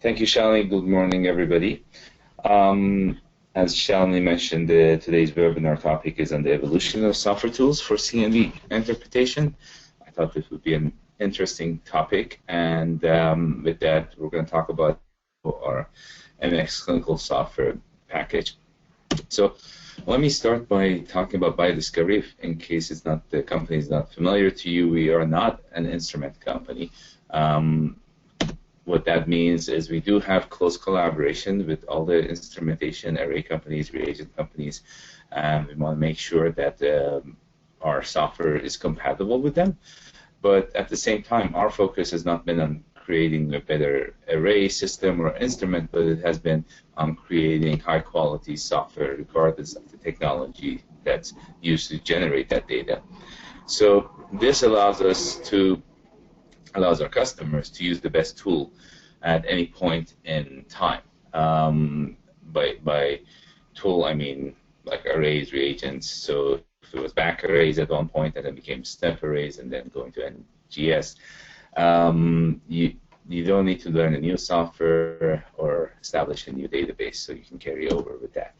Thank you, Shalini. Good morning, everybody. As Shalini mentioned, today's webinar topic is on the evolution of software tools for CNV interpretation. I thought this would be an interesting topic, and with that, we're going to talk about our NxClinical software package. So let me start by talking about BioDiscovery. In case the company is not familiar to you, we are not an instrument company. What that means is we do have close collaboration with all the instrumentation array companies, reagent companies, and we want to make sure that our software is compatible with them. But at the same time, our focus has not been on creating a better array system or instrument, but it has been on creating high-quality software regardless of the technology that's used to generate that data. So this allows our customers to use the best tool at any point in time. By tool, I mean like arrays, reagents. So if it was back arrays at one point and then became step arrays and then going to NGS, you don't need to learn a new software or establish a new database, so you can carry over with that.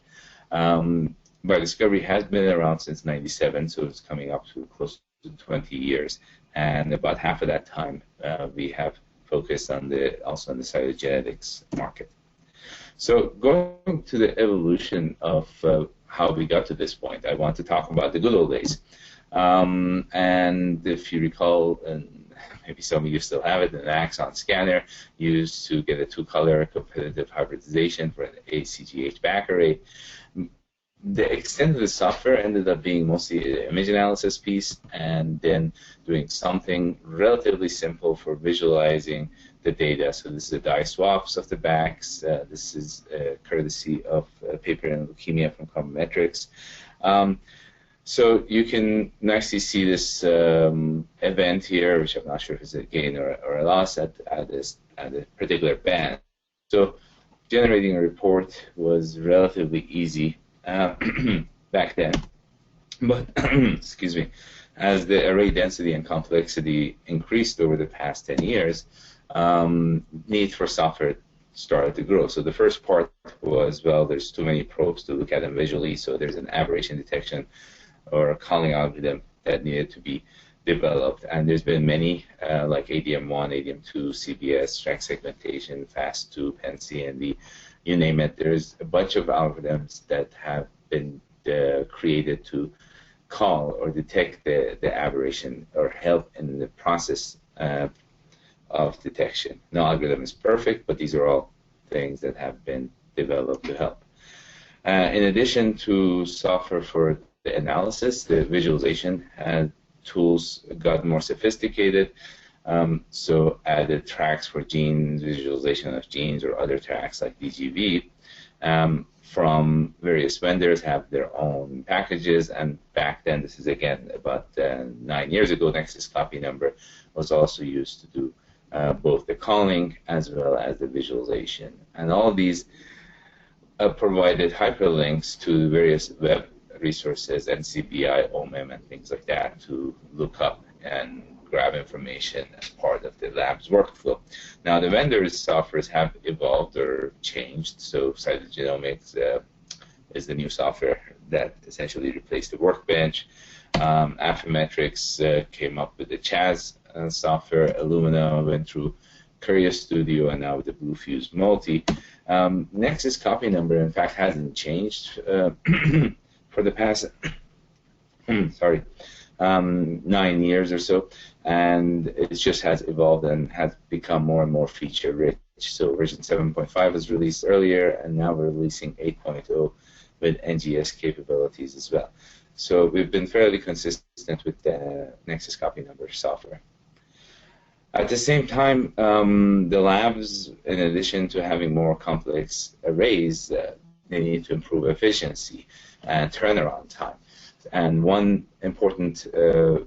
BioDiscovery has been around since '97, so it's coming up to close to 20 years. And about half of that time, we have focused on also on the cytogenetics market. So going to the evolution of how we got to this point, I want to talk about the good old days. And if you recall, and maybe some of you still have it, an axon scanner used to get a two-color competitive hybridization for an aCGH back array. The extent of the software ended up being mostly an image analysis piece and then doing something relatively simple for visualizing the data. So this is the dye swaps of the backs. This is courtesy of a paper in leukemia from Combmetrics. So you can nicely see this event here, which I'm not sure if it's a gain or a loss at a particular band. So generating a report was relatively easy back then, but excuse me, as the array density and complexity increased over the past 10 years, need for software started to grow. So the first part was, well, there's too many probes to look at them visually, so there's an aberration detection or a calling algorithm that needed to be developed, and there's been many like ADM1, ADM2, CBS, track segmentation, FAST2, PEN CNV, you name it. There's a bunch of algorithms that have been created to call or detect the aberration or help in the process of detection. No algorithm is perfect, but these are all things that have been developed to help. In addition to software for the analysis, the visualization tools got more sophisticated. So added tracks for genes, visualization of genes, or other tracks like DGV from various vendors have their own packages. And back then, this is again about 9 years ago, Nexus copy number was also used to do both the calling as well as the visualization. And all of these provided hyperlinks to various web resources, NCBI, OMIM, and things like that to look up and grab information as part of the lab's workflow. Now, the vendors' softwares have evolved or changed. So cytogenomics is the new software that essentially replaced the workbench. Affymetrix came up with the Chaz software. Illumina went through Courier Studio, and now with the Bluefuse Multi. Nexus copy number, in fact, hasn't changed for the past 9 years or so, and it just has evolved and has become more and more feature rich. So version 7.5 was released earlier, and now we're releasing 8.0 with NGS capabilities as well. So we've been fairly consistent with the Nexus copy number software. At the same time, the labs, in addition to having more complex arrays, they need to improve efficiency and turnaround time. And one important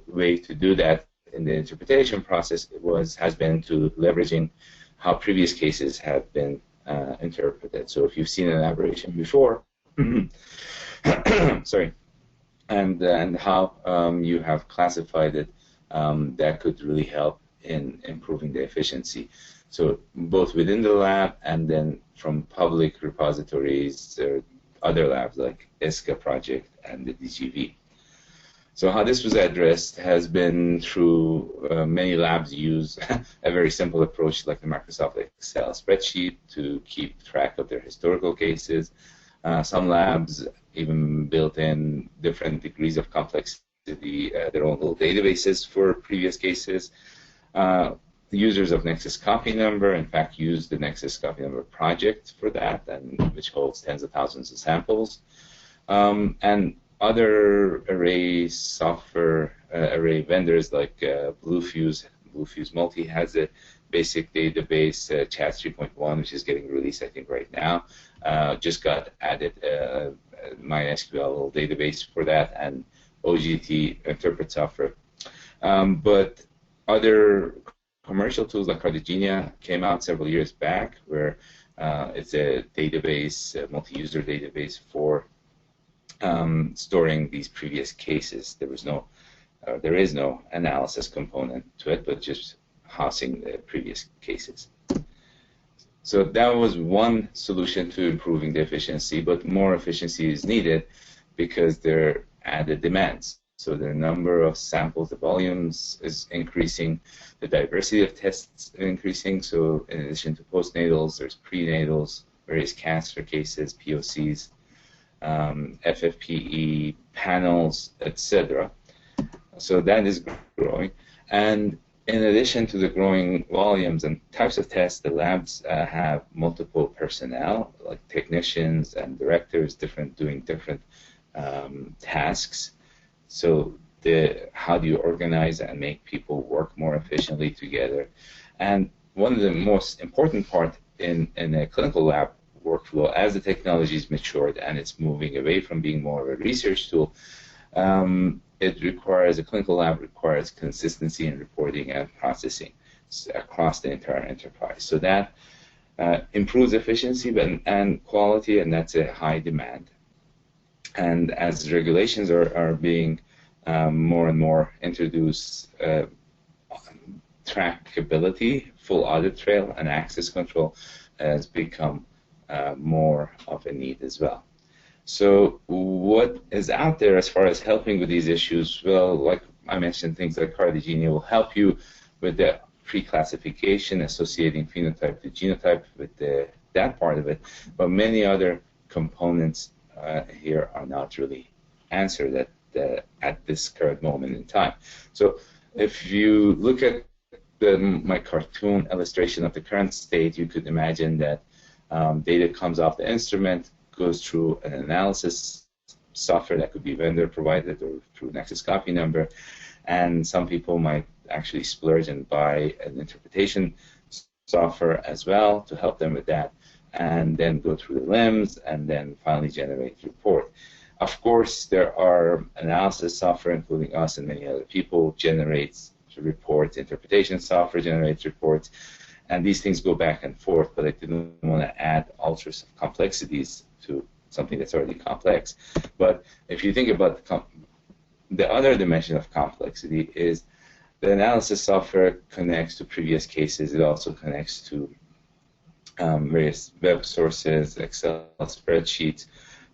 way to do that in the interpretation process has been to leveraging how previous cases have been interpreted. So if you've seen an aberration before, sorry, and how you have classified it, that could really help in improving the efficiency. So both within the lab and then from public repositories or other labs like ESCA project and the DGV. So how this was addressed has been through many labs use a very simple approach like the Microsoft Excel spreadsheet to keep track of their historical cases. Some labs even built in different degrees of complexity, their own little databases for previous cases. The users of Nexus copy number, in fact, use the Nexus copy number project for that, and which holds tens of thousands of samples. And other array software, array vendors like Bluefuse Multi has a basic database, CHATS 3.1, which is getting released, I think, right now. Just got added MySQL little database for that, and OGT interpret software. But other commercial tools like Cartagena came out several years back, where it's a database, a multi-user database for storing these previous cases. There is no analysis component to it, but just housing the previous cases. So that was one solution to improving the efficiency, but more efficiency is needed because there are added demands. So the number of samples, the volumes is increasing, the diversity of tests is increasing. So in addition to postnatals, there's prenatals, various cancer cases, POCs, FFPE, panels, etc. So that is growing. And in addition to the growing volumes and types of tests, the labs have multiple personnel, like technicians and directors, doing different tasks. So how do you organize and make people work more efficiently together? And one of the most important part in a clinical lab workflow, as the technology is matured and it's moving away from being more of a research tool, a clinical lab requires consistency in reporting and processing across the entire enterprise. So that improves efficiency and quality, and that's a high demand. And as regulations are being more and more introduced, trackability, full audit trail, and access control has become more of a need as well. So what is out there as far as helping with these issues? Well, like I mentioned, things like Cartagena will help you with the pre-classification, associating phenotype to genotype with that part of it, but many other components here are not really answered at this current moment in time. So if you look at my cartoon illustration of the current state, you could imagine that data comes off the instrument, goes through an analysis software that could be vendor provided or through Nexus copy number, and some people might actually splurge and buy an interpretation software as well to help them with that, and then go through the LIMS and then finally generate report. Of course, there are analysis software, including us and many other people, generates reports, interpretation software generates reports, and these things go back and forth, but I didn't want to add ultras of complexities to something that's already complex. But if you think about the other dimension of complexity is the analysis software connects to previous cases. It also connects to various web sources, Excel spreadsheets.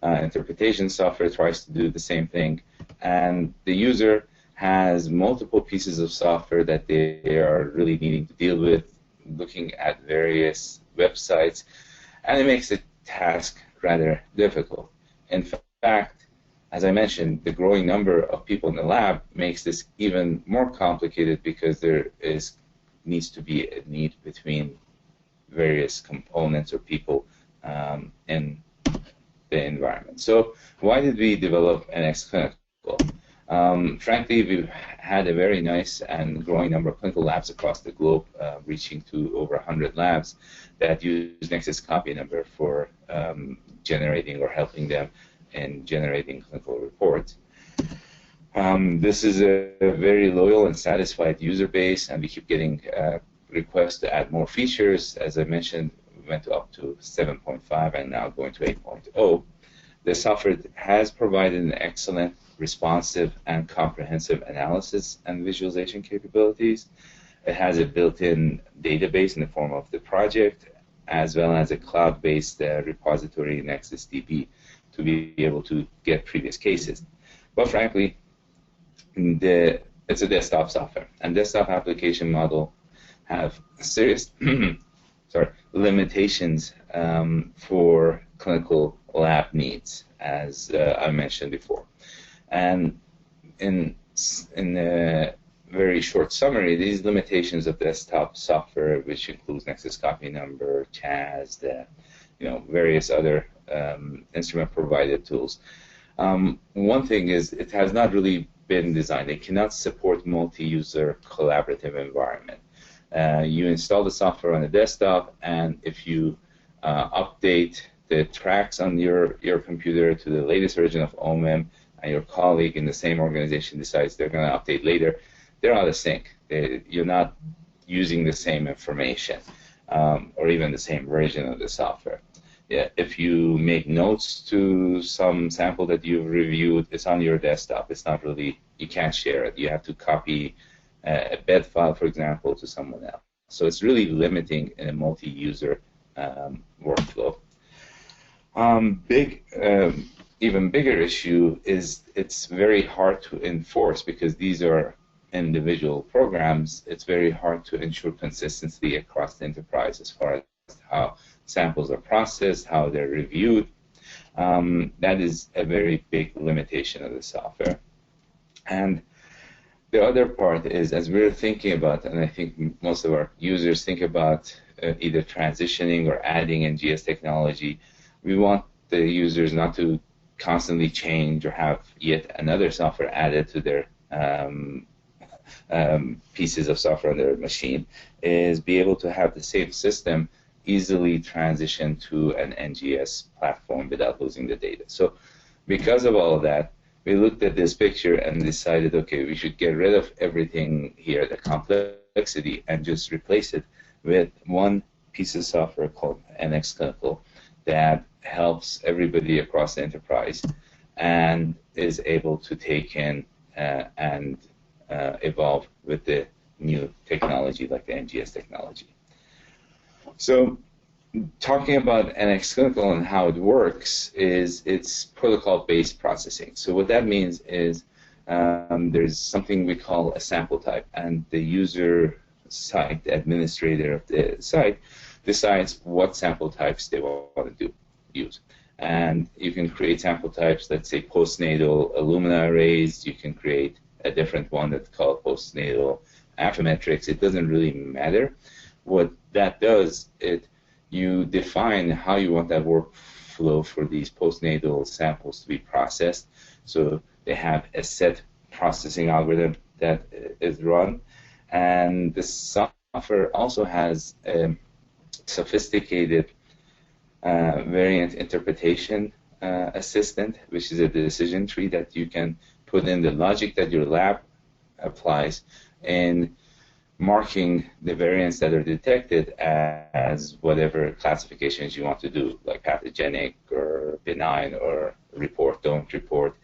Interpretation software tries to do the same thing, and the user has multiple pieces of software that they are really needing to deal with, looking at various websites, and it makes the task rather difficult. In fact, as I mentioned, the growing number of people in the lab makes this even more complicated because there needs to be a need between various components or people in the environment. So why did we develop NxClinical? Frankly, we've had a very nice and growing number of clinical labs across the globe, reaching to over 100 labs that use Nexus copy number for generating or helping them in generating clinical reports. This is a very loyal and satisfied user base, and we keep getting requests to add more features. As I mentioned, we went up to 7.5 and now going to 8.0. The software has provided an excellent, responsive, and comprehensive analysis and visualization capabilities. It has a built-in database in the form of the project, as well as a cloud-based repository in NexusDB to be able to get previous cases. But frankly, it's a desktop software, and desktop application model have serious limitations for clinical lab needs, as I mentioned before. And in a very short summary, these limitations of desktop software, which includes Nexus copy number, CHAS, various other instrument-provided tools. One thing is it has not really been designed. It cannot support multi-user collaborative environment. You install the software on the desktop, and if you update the tracks on your computer to the latest version of OMEM, and your colleague in the same organization decides they're going to update later, they're out of sync. You're not using the same information or even the same version of the software. Yeah, if you make notes to some sample that you've reviewed, it's on your desktop. It's not really, you can't share it. You have to copy a bed file, for example, to someone else. So it's really limiting in a multi-user workflow. Even bigger issue is it's very hard to enforce because these are individual programs. It's very hard to ensure consistency across the enterprise as far as how samples are processed, how they're reviewed. That is a very big limitation of the software. And the other part is, as we're thinking about, and I think most of our users think about either transitioning or adding NGS technology, we want the users not to constantly change or have yet another software added to their pieces of software on their machine, is be able to have the same system easily transition to an NGS platform without losing the data. So because of all of that, we looked at this picture and decided, okay, we should get rid of everything here, the complexity, and just replace it with one piece of software called NxClinical that helps everybody across the enterprise and is able to take in and evolve with the new technology like the NGS technology. So talking about NxClinical and how it works is it's protocol-based processing. So what that means is there's something we call a sample type, and the user site, the administrator of the site, decides what sample types they want to use. And you can create sample types, let's say postnatal Illumina arrays. You can create a different one that's called postnatal Affymetrix. It doesn't really matter. What that does, you define how you want that workflow for these postnatal samples to be processed. So they have a set processing algorithm that is run. And the software also has a sophisticated variant interpretation assistant, which is a decision tree that you can put in the logic that your lab applies in marking the variants that are detected as whatever classifications you want to do, like pathogenic or benign or report, don't report,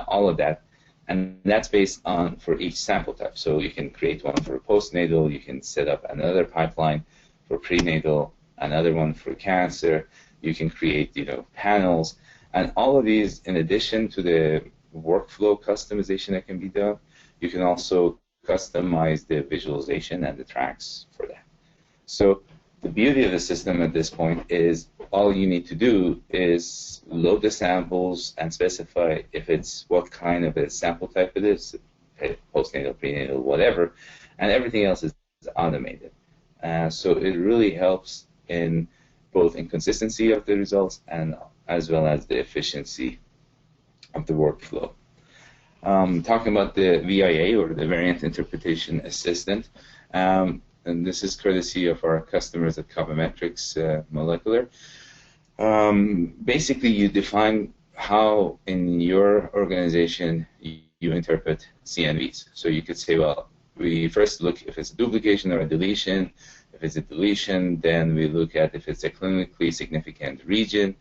all of that. And that's based on for each sample type. So you can create one for postnatal, you can set up another pipeline for prenatal, another one for cancer, you can create panels, and all of these, in addition to the workflow customization that can be done, you can also customize the visualization and the tracks for that. So the beauty of the system at this point is all you need to do is load the samples and specify if it's what kind of a sample type it is, postnatal, prenatal, whatever, and everything else is automated. So it really helps in both inconsistency of the results and as well as the efficiency of the workflow. Talking about the VIA, or the Variant Interpretation Assistant, and this is courtesy of our customers at Aberration Molecular. Basically, you define how in your organization you interpret CNVs. So you could say, well, we first look if it's a duplication or a deletion. If it's a deletion, then we look at if it's a clinically significant region.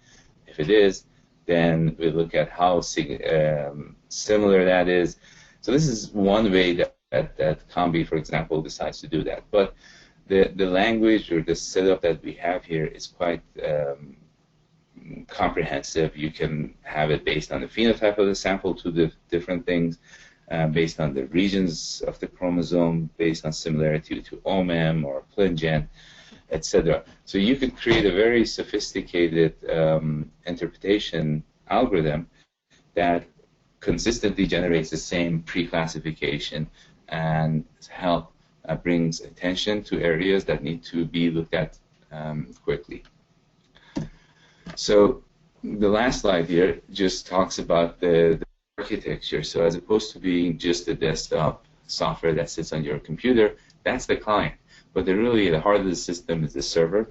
If it is, then we look at how similar that is. So this is one way that that Combi, for example, decides to do that. But the language or the setup that we have here is quite comprehensive. You can have it based on the phenotype of the sample to the different things, based on the regions of the chromosome, based on similarity to OMEM or PlinGen, etc. So you could create a very sophisticated interpretation algorithm that consistently generates the same pre-classification and brings attention to areas that need to be looked at quickly. So the last slide here just talks about the architecture. So as opposed to being just a desktop software that sits on your computer, that's the client. But really the heart of the system is the server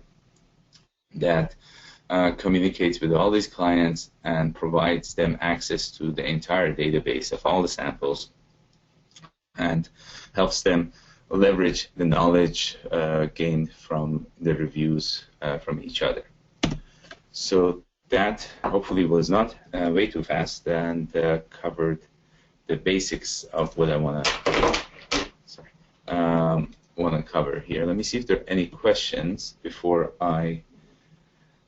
that communicates with all these clients and provides them access to the entire database of all the samples and helps them leverage the knowledge gained from the reviews from each other. So that hopefully was not way too fast and covered the basics of what I want to cover here. Let me see if there are any questions before I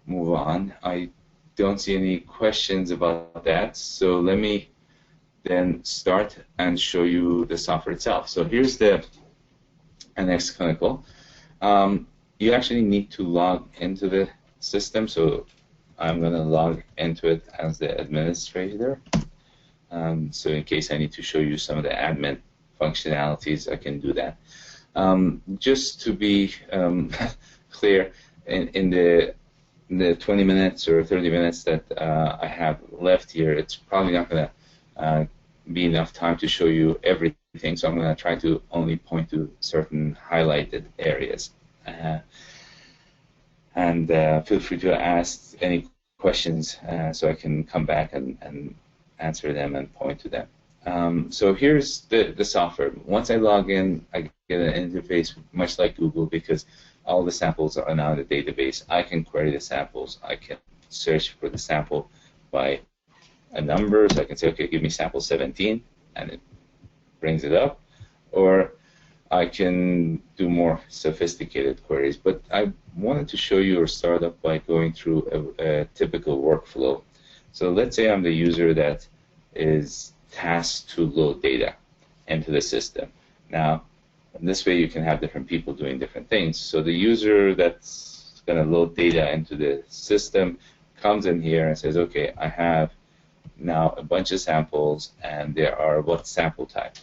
move on. I don't see any questions about that, so let me then start and show you the software itself. So here's the NxClinical. You actually need to log into the system, so I'm going to log into it as the administrator. So in case I need to show you some of the admin functionalities, I can do that. Just to be clear, in the 20 minutes or 30 minutes that I have left here, it's probably not going to be enough time to show you everything, so I'm going to try to only point to certain highlighted areas. And feel free to ask any questions so I can come back and answer them and point to them. So here's the software. Once I log in, I get an interface much like Google because all the samples are now in the database. I can query the samples. I can search for the sample by a number. So I can say, okay, give me sample 17, and it brings it up. Or I can do more sophisticated queries. But I wanted to show you or start up by going through a typical workflow. So let's say I'm the user that is tasked to load data into the system. Now, in this way, you can have different people doing different things. So the user that's going to load data into the system comes in here and says, okay, I have now a bunch of samples, and there are what sample type.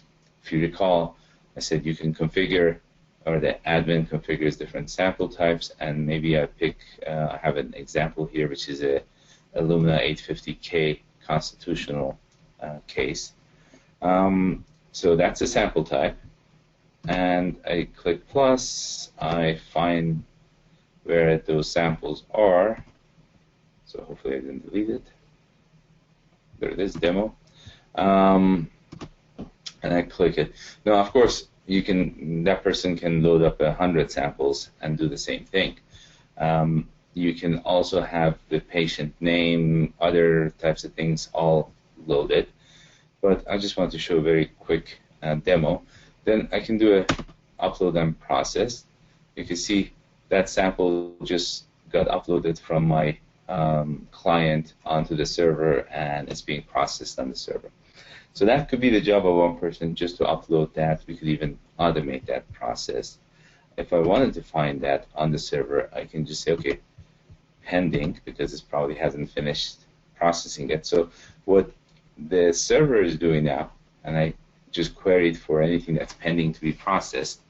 If you recall, I said you can configure, or the admin configures different sample types, and maybe I have an example here, which is a Illumina 850K constitutional case. So that's a sample type. And I click plus, I find where those samples are. So hopefully I didn't delete it. There it is, demo. And I click it. Now, of course, that person can load up 100 samples and do the same thing. You can also have the patient name, other types of things all loaded. But I just want to show a very quick demo. Then I can do a upload and process. You can see that sample just got uploaded from my client onto the server, and it's being processed on the server. So that could be the job of one person, just to upload that. We could even automate that process. If I wanted to find that on the server, I can just say, okay, pending, because it probably hasn't finished processing it. So what the server is doing now, and I just queried for anything that's pending to be processed,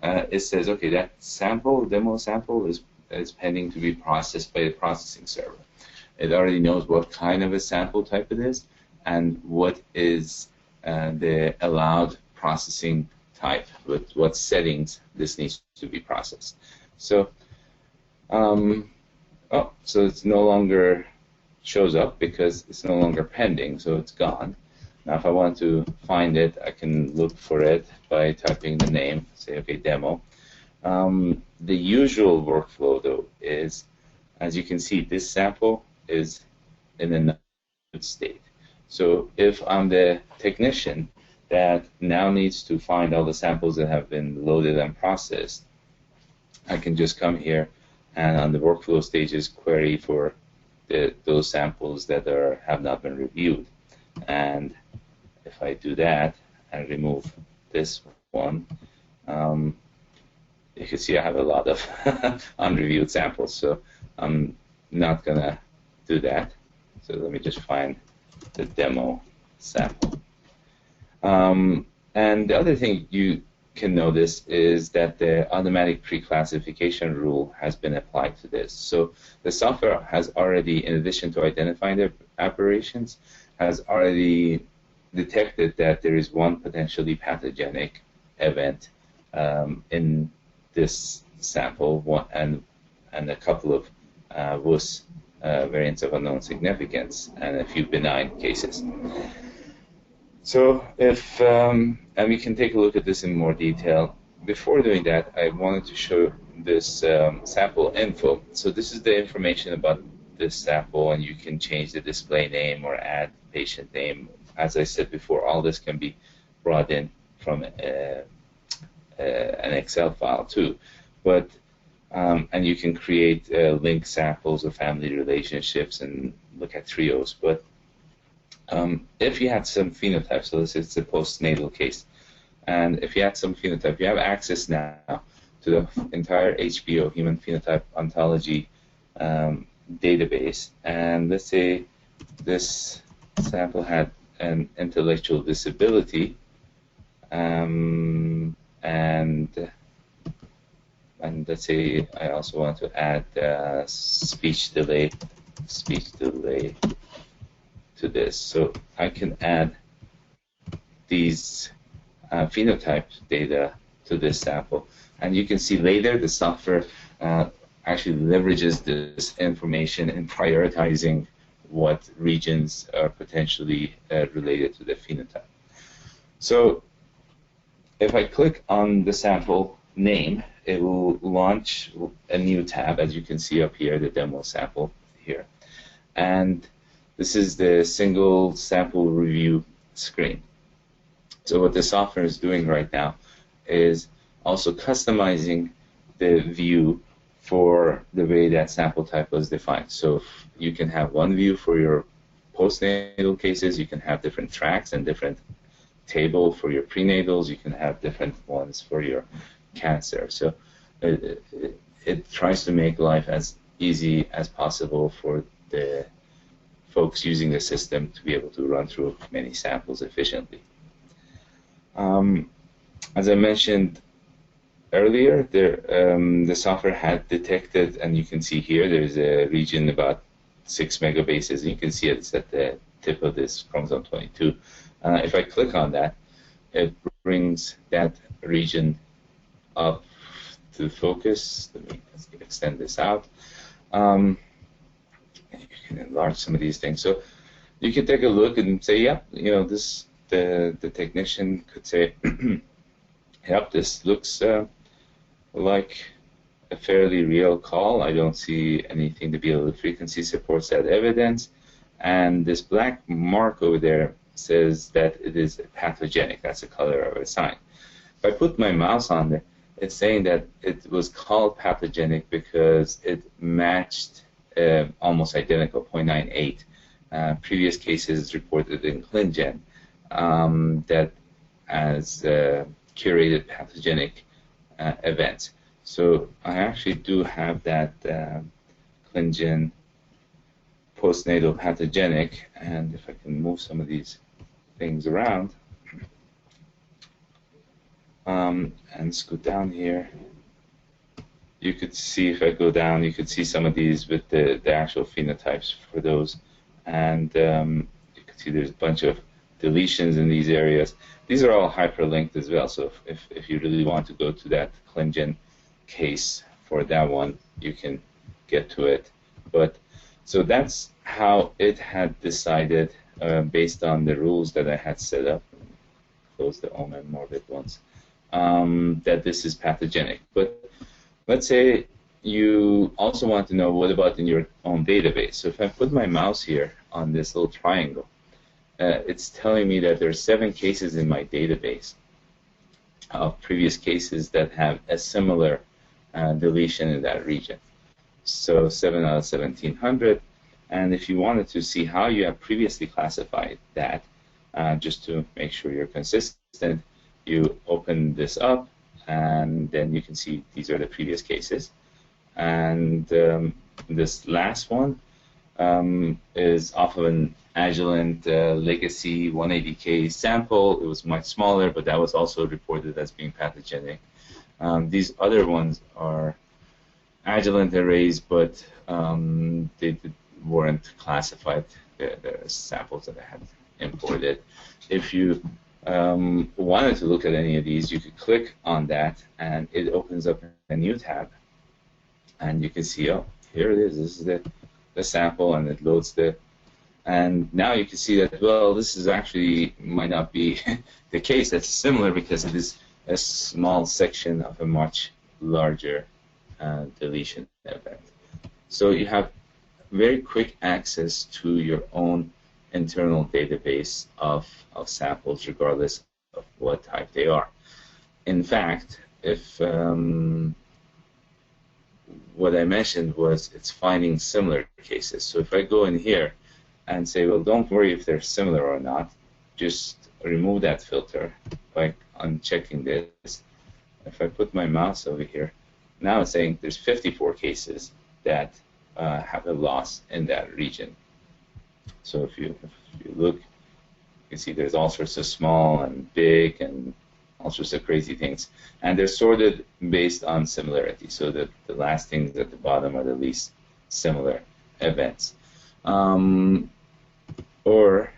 it says, okay, that sample, demo sample, is pending to be processed by the processing server. It already knows what kind of a sample type it is and what is the allowed processing type, with what settings this needs to be processed. So, so it's no longer shows up because it's no longer pending, so it's gone. Now, if I want to find it, I can look for it by typing the name, say, okay, demo. The usual workflow, though, is, as you can see, this sample is in a null state. So if I'm the technician that now needs to find all the samples that have been loaded and processed, I can just come here and on the workflow stages query for those samples that have not been reviewed. And if I do that and remove this one, you can see I have a lot of unreviewed samples, so I'm not going to do that. So let me just find the demo sample. And the other thing you can notice is that the automatic pre-classification rule has been applied to this. So the software has already, in addition to identifying the aberrations, has already detected that there is one potentially pathogenic event in this sample, and a couple of WUS variants of unknown significance, and a few benign cases. So if, and we can take a look at this in more detail. Before doing that, I wanted to show this sample info. So this is the information about this sample, and you can change the display name or add patient name. As I said before, all this can be brought in from an Excel file too. But and you can create link samples of family relationships and look at trios. But if you had some phenotype, so this is a postnatal case, and if you had some phenotype, you have access now to the entire HBO, Human Phenotype Ontology database. And let's say this sample had an intellectual disability, and let's say I also want to add speech delay to this. So I can add these phenotype data to this sample. And you can see later the software actually leverages this information in prioritizing what regions are potentially related to the phenotype. So if I click on the sample name, it will launch a new tab, as you can see up here, the demo sample here. And this is the single sample review screen. So what the software is doing right now is also customizing the view for the way that sample type was defined. So you can have one view for your postnatal cases, you can have different tracks and different table for your prenatals, you can have different ones for your cancer. So it tries to make life as easy as possible for the folks using the system to be able to run through many samples efficiently. As I mentioned earlier, the software had detected, and you can see here, there's a region about 6 megabases. You can see it's at the tip of this chromosome 22. If I click on that, it brings that region up to focus. Let me extend this out. You can enlarge some of these things. So you can take a look and say, yeah, you know, this the technician could say, yep, this looks like a fairly real call. I don't see anything to be able to frequency supports that evidence. And this black mark over there says that it is pathogenic. That's the color of a sign. If I put my mouse on there, it's saying that it was called pathogenic because it matched almost identical, 0.98. Previous cases reported in ClinGen that as curated pathogenic events. So I actually do have that ClinGen postnatal pathogenic, and if I can move some of these things around and scoot down here, you could see, if I go down, you could see some of these with the actual phenotypes for those, and you can see there's a bunch of deletions in these areas. These are all hyperlinked as well, so if you really want to go to that ClinGen case for that one, you can get to it. But so that's how it had decided, based on the rules that I had set up, close the omen morbid ones, that this is pathogenic. But let's say you also want to know what about in your own database. So if I put my mouse here on this little triangle, it's telling me that there's 7 cases in my database of previous cases that have a similar deletion in that region. So 7 out of 1,700. And if you wanted to see how you have previously classified that, just to make sure you're consistent, you open this up, and then you can see these are the previous cases. And this last one is off of an Agilent legacy 180K sample. It was much smaller, but that was also reported as being pathogenic. These other ones are Agilent arrays, but they weren't classified. The samples that I had imported. If you wanted to look at any of these, you could click on that, and it opens up a new tab, and you can see, oh, here it is. This is the sample, and it loads and now you can see that, well, this is actually might not be the case. That's similar because it is a small section of a much larger deletion event. So you have very quick access to your own internal database of samples, regardless of what type they are. In fact, if what I mentioned was it's finding similar cases. So if I go in here and say, well, don't worry if they're similar or not, just remove that filter by unchecking this. If I put my mouse over here, now it's saying there's 54 cases that have a loss in that region. So if you look, you can see there's all sorts of small and big and all sorts of crazy things. And they're sorted based on similarity. So the last things at the bottom are the least similar events. Or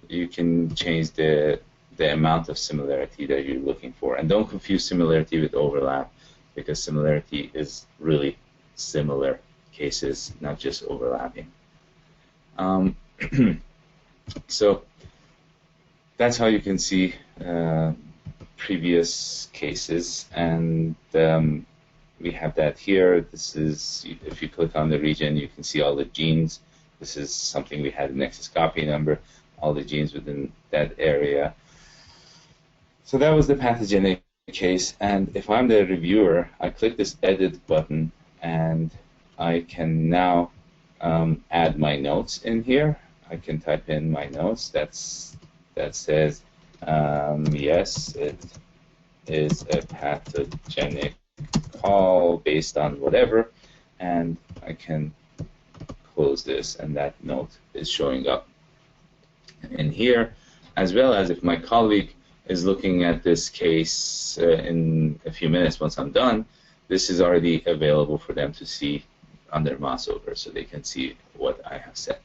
you can change the amount of similarity that you're looking for. And don't confuse similarity with overlap, because similarity is really similar cases, not just overlapping. So that's how you can see previous cases, and we have that here. This is, if you click on the region, you can see all the genes. This is something we had an Nexus copy number, all the genes within that area. So that was the pathogenic case, and if I'm the reviewer, I click this edit button, and I can now add my notes in here. I can type in my notes that says, yes, it is a pathogenic call based on whatever, and I can close this, and that note is showing up in here, as well as if my colleague is looking at this case in a few minutes once I'm done, this is already available for them to see on their mouse over, so they can see what I have said.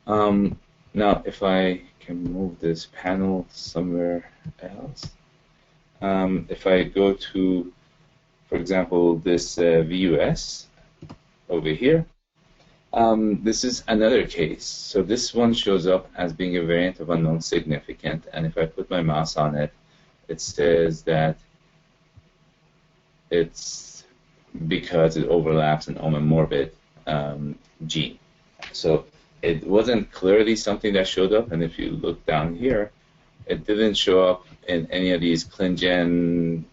Now, if I can move this panel somewhere else, if I go to, for example, this VUS over here, this is another case. So this one shows up as being a variant of unknown significant, and if I put my mouse on it, it says that it's because it overlaps an omomorbid gene. So it wasn't clearly something that showed up, and if you look down here, it didn't show up in any of these ClinGen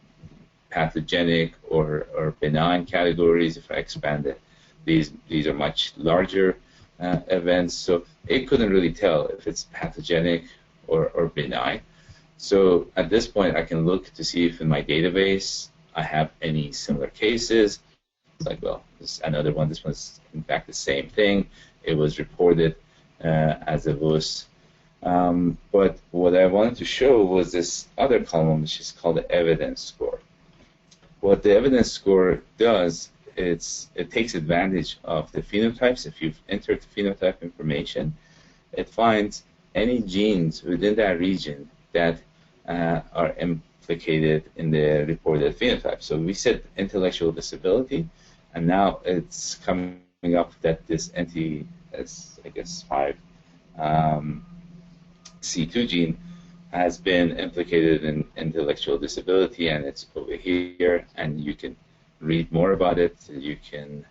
pathogenic or benign categories. If I expand it, these are much larger events, so it couldn't really tell if it's pathogenic or benign. So at this point, I can look to see if in my database I have any similar cases. It's like, well, this is another one. This one's in fact the same thing. It was reported as a VUS. But what I wanted to show was this other column, which is called the evidence score. What the evidence score does, it takes advantage of the phenotypes. If you've entered the phenotype information, it finds any genes within that region that are implicated in the reported phenotype. So we said intellectual disability, and now it's coming up that this NT5 C2 gene has been implicated in intellectual disability, and it's over here, and you can read more about it. You can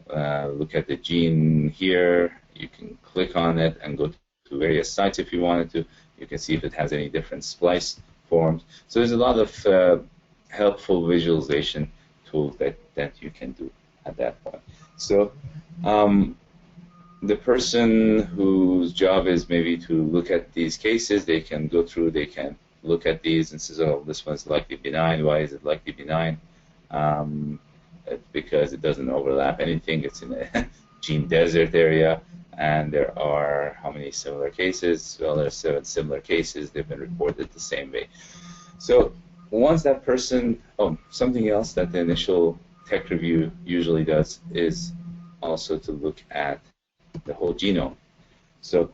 look at the gene here. You can click on it and go to various sites if you wanted to. You can see if it has any different splice forms. So there's a lot of helpful visualization tools that you can do at that point. So the person whose job is maybe to look at these cases, they can go through, they can look at these and says, oh, this one's likely benign. Why is it likely benign? Because it doesn't overlap anything. It's in a gene desert area, and there are how many similar cases? Well, there are 7 similar cases. They've been reported the same way. So once that person, something else that the initial tech review usually does is also to look at the whole genome. So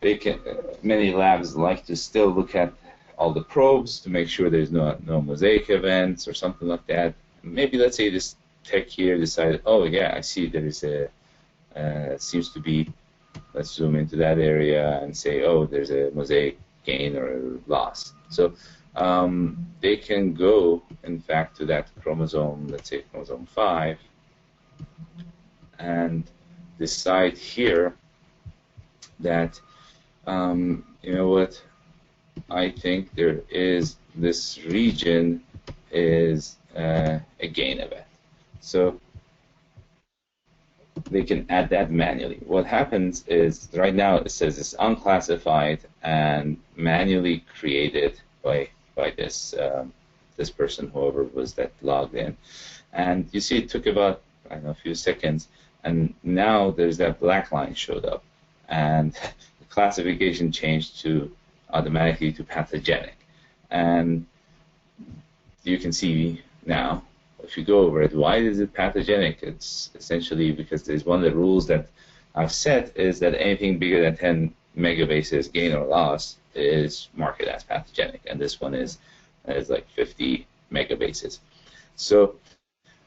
they can, many labs like to still look at all the probes to make sure there's no mosaic events or something like that. Maybe let's say this tech here decided, oh yeah, I see there is a seems to be, let's zoom into that area and say, oh, there's a mosaic gain or loss. So they can go, in fact, to that chromosome, let's say chromosome 5, and decide here that, you know what, I think there is this region is a gain event. So they can add that manually. What happens is right now it says it's unclassified and manually created by this this person, whoever was that logged in. And you see it took about, I don't know, a few seconds, and now there's that black line showed up, and the classification changed to automatically to pathogenic. And you can see now, if you go over it, why is it pathogenic? It's essentially because there's one of the rules that I've set is that anything bigger than 10 megabases gain or loss is marked as pathogenic, and this one is like 50 megabases. So,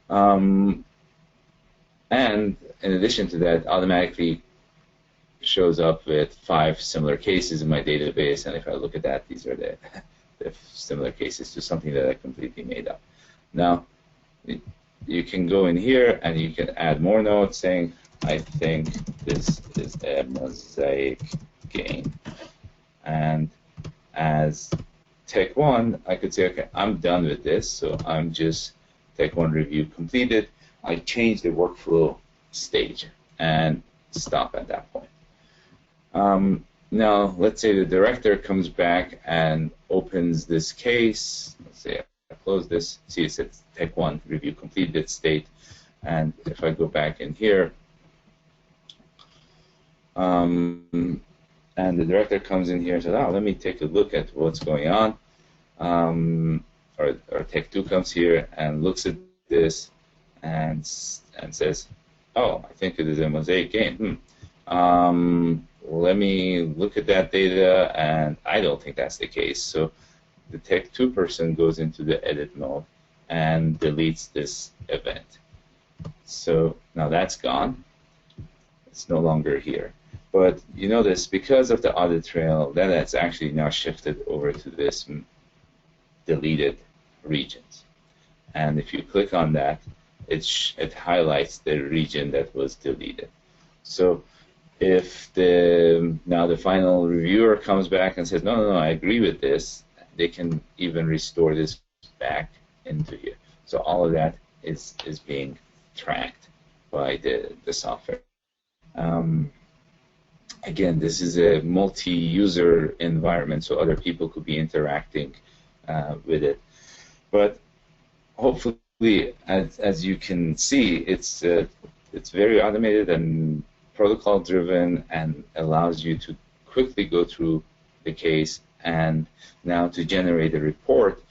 and in addition to that, automatically shows up with 5 similar cases in my database, and if I look at that, these are the similar cases to something that I completely made up. Now, you can go in here and you can add more notes saying, I think this is a mosaic gain. And as Tech 1, I could say, okay, I'm done with this, so I'm just Tech 1 review completed. I change the workflow stage and stop at that point. Now, let's say the director comes back and opens this case. Let's say I close this. See, it says Tech 1 review completed state. And if I go back in here, and the director comes in here and says, oh, let me take a look at what's going on. Or Tech 2 comes here and looks at this and says, oh, I think it is a mosaic gain. Let me look at that data, and I don't think that's the case. So the Tech 2 person goes into the edit mode and deletes this event. So now that's gone. It's no longer here. But you notice, because of the audit trail, that's actually now shifted over to this deleted regions. And if you click on that, it highlights the region that was deleted. So if now the final reviewer comes back and says, no, I agree with this, they can even restore this back into here. So all of that is being tracked by the software. Again, this is a multi-user environment, so other people could be interacting with it. But hopefully, as you can see, it's very automated and protocol-driven, and allows you to quickly go through the case. And now to generate a report,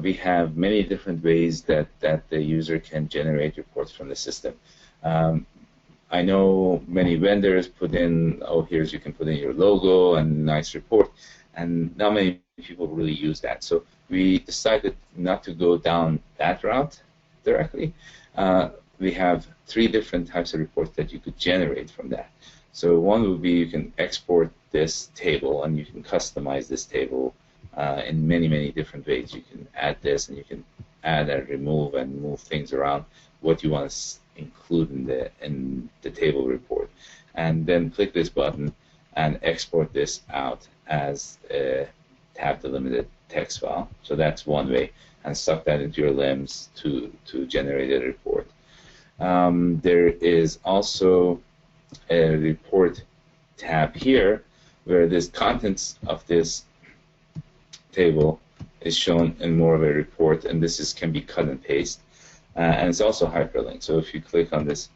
we have many different ways that the user can generate reports from the system. I know many vendors put in, you can put in your logo and nice report, and not many people really use that. So we decided not to go down that route directly. We have 3 different types of reports that you could generate from that. So one would be you can export this table, and you can customize this table in many, many different ways. You can add this, and you can add and remove and move things around what you want to include in the table report. And then click this button, and export this out as a tab delimited text file. So that's one way, and suck that into your LIMS to generate a report. There is also a report tab here where the contents of this table is shown in more of a report, and this can be cut and paste, and it's also hyperlinked. So if you click on this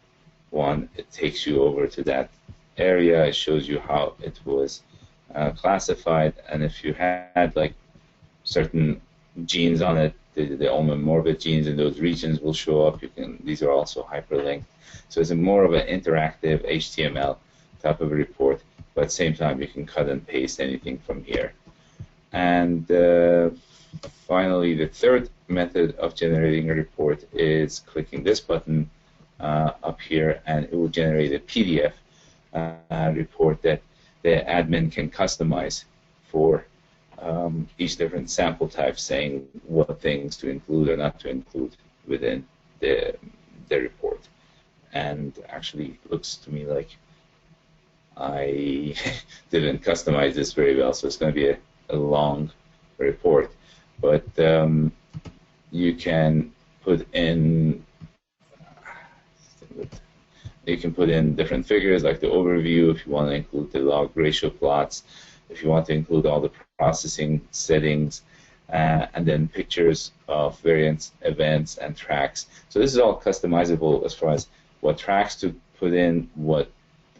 one, it takes you over to that area. It shows you how it was classified, and if you had like certain genes on it, the almond morbid genes in those regions will show up. These are also hyperlinked. So it's more of an interactive HTML type of a report, but at the same time you can cut and paste anything from here. And finally, the third method of generating a report is clicking this button up here, and it will generate a PDF report that the admin can customize for each different sample type, saying what things to include or not to include within the report. And actually, it looks to me like I didn't customize this very well, so it's going to be a long report. But you can put in different figures like the overview if you want to include the log ratio plots, if you want to include all the processing settings, and then pictures of variants, events, and tracks. So this is all customizable as far as what tracks to put in, what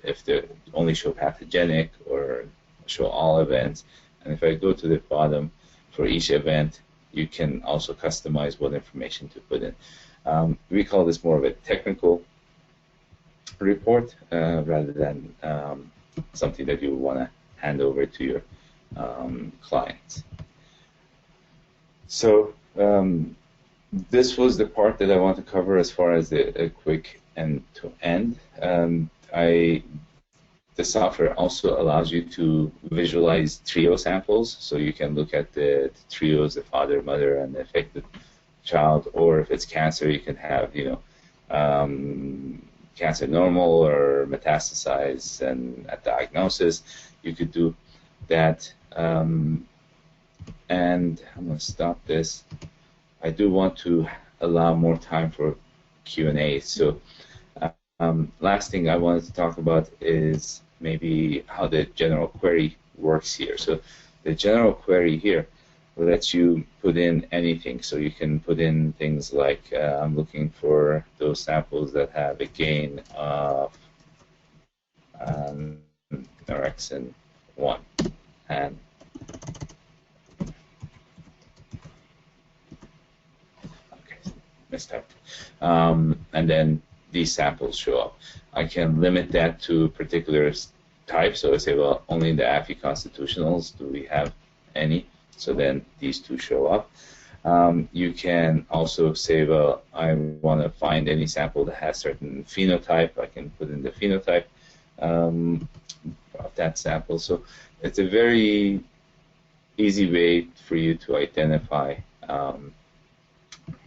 if they only show pathogenic or show all events. And if I go to the bottom, for each event, you can also customize what information to put in. We call this more of a technical report rather than something that you want to hand over to your clients. So this was the part that I want to cover as far as a quick end-to-end. The software also allows you to visualize trio samples, so you can look at the trios, the father, mother, and the affected child, or if it's cancer, you can have, cancer normal or metastasize, and at diagnosis, you could do that. And I'm going to stop this. I do want to allow more time for Q&A. So last thing I wanted to talk about is maybe how the general query works here. So the general query here lets you put in anything. So you can put in things like I'm looking for those samples that have a gain of orexin 1 and mistyped. And then these samples show up. I can limit that to particular types. So I say, well, only in the AFI constitutionals do we have any. So then these two show up. You can also say, well, I want to find any sample that has certain phenotype. I can put in the phenotype of that sample. So it's a very easy way for you to identify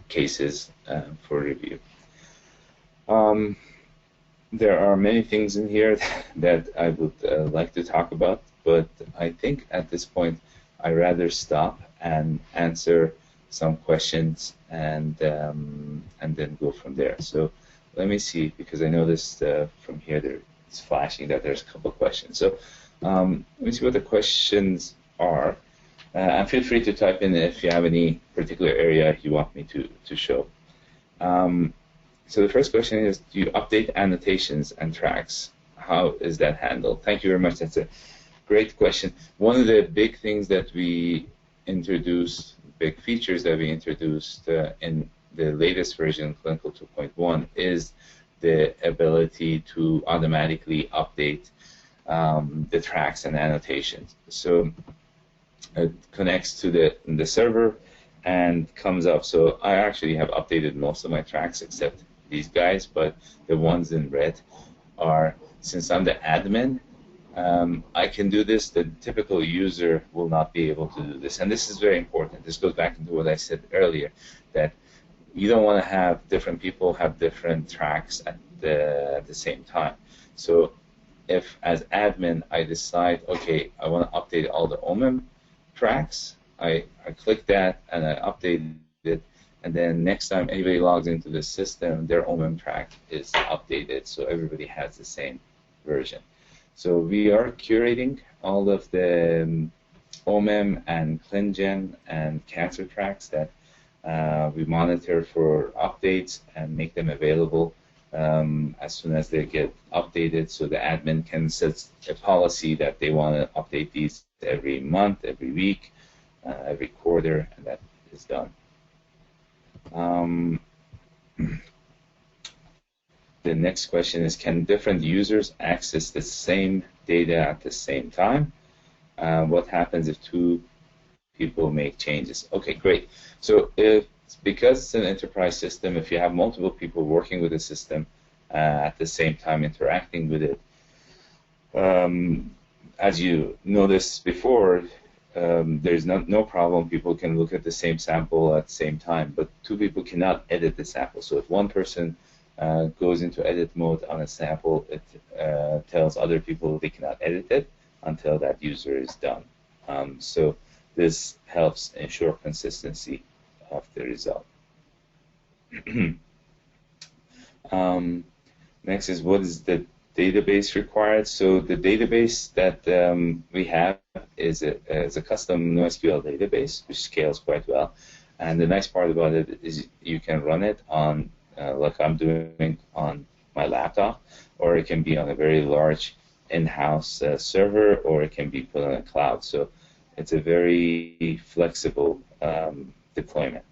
cases for review. There are many things in here that I would like to talk about, but I think at this point I'd rather stop and answer some questions and then go from there. So let me see, because I noticed from here it's flashing that there's a couple of questions. So let me see what the questions are. And feel free to type in if you have any particular area you want me to show. So the first question is, do you update annotations and tracks? How is that handled? Thank you very much. That's a great question. One of the big things that we introduced, big features that we introduced in the latest version, Clinical 2.1, is the ability to automatically update the tracks and annotations. So it connects to the server and comes up. So I actually have updated most of my tracks except these guys, but the ones in red are, since I'm the admin, I can do this. The typical user will not be able to do this. And this is very important. This goes back into what I said earlier, that you don't want to have different people have different tracks at the same time. So if as admin I decide, okay, I want to update all the OMIM tracks, I click that and I update it, and then next time anybody logs into the system, their OMIM track is updated, so everybody has the same version. So we are curating all of the OMIM and ClinGen and cancer tracks that we monitor for updates and make them available as soon as they get updated, so the admin can set a policy that they want to update these every month, every week, every quarter, and that is done. The next question is, can different users access the same data at the same time? What happens if two people make changes? Okay, great. So because it's an enterprise system, if you have multiple people working with the system at the same time interacting with it, as you noticed before, there's no problem. People can look at the same sample at the same time, but two people cannot edit the sample. So if one person goes into edit mode on a sample, it tells other people they cannot edit it until that user is done. So this helps ensure consistency of the result. Next is, what is the database required? So the database that we have is a custom NoSQL database, which scales quite well. And the nice part about it is you can run it on, like I'm doing on my laptop, or it can be on a very large in-house server, or it can be put on a cloud. So it's a very flexible deployment.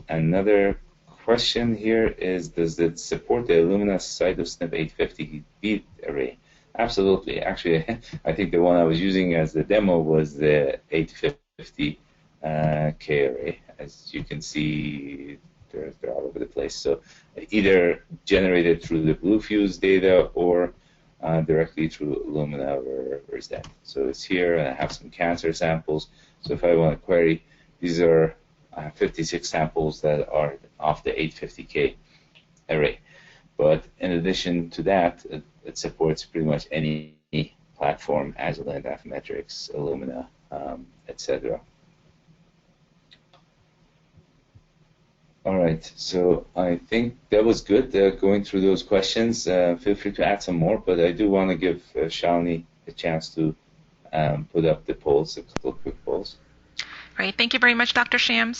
Another question here is, does it support the Illumina cytosnip 850 bead array? Absolutely. Actually, I think the one I was using as the demo was the 850 K array. As you can see, they're all over the place. So either generated through the BlueFuse data or directly through Illumina. Where's that? So it's here, and I have some cancer samples. So if I want to query, these are 56 samples that are off the 850K array. But in addition to that, it supports pretty much any platform, Agilent, Affymetrix, Illumina, etc. All right, so I think that was good going through those questions. Feel free to add some more, but I do want to give Shalini a chance to put up the polls, a couple of quick polls. Great, thank you very much, Dr. Shams.